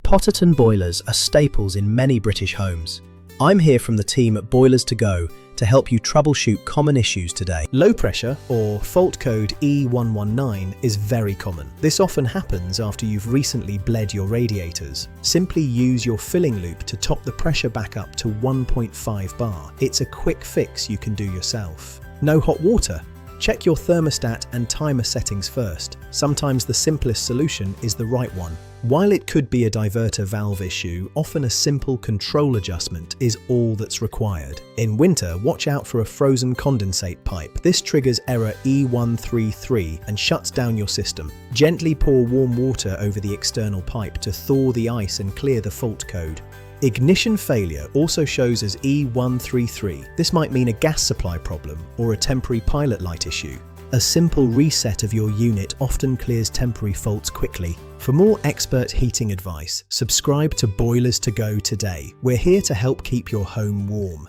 Potterton boilers are staples in many British homes. I'm here from the team at Boilers2Go to help you troubleshoot common issues today. Low pressure, or fault code E119, is very common. This often happens after you've recently bled your radiators. Simply use your filling loop to top the pressure back up to 1.5 bar. It's a quick fix you can do yourself. No hot water? Check your thermostat and timer settings first. Sometimes the simplest solution is the right one. While it could be a diverter valve issue, often a simple control adjustment is all that's required. In winter, watch out for a frozen condensate pipe. This triggers error E133 and shuts down your system. Gently pour warm water over the external pipe to thaw the ice and clear the fault code. Ignition failure also shows as E133. This might mean a gas supply problem or a temporary pilot light issue. A simple reset of your unit often clears temporary faults quickly. For more expert heating advice, subscribe to Boilers2Go today. We're here to help keep your home warm.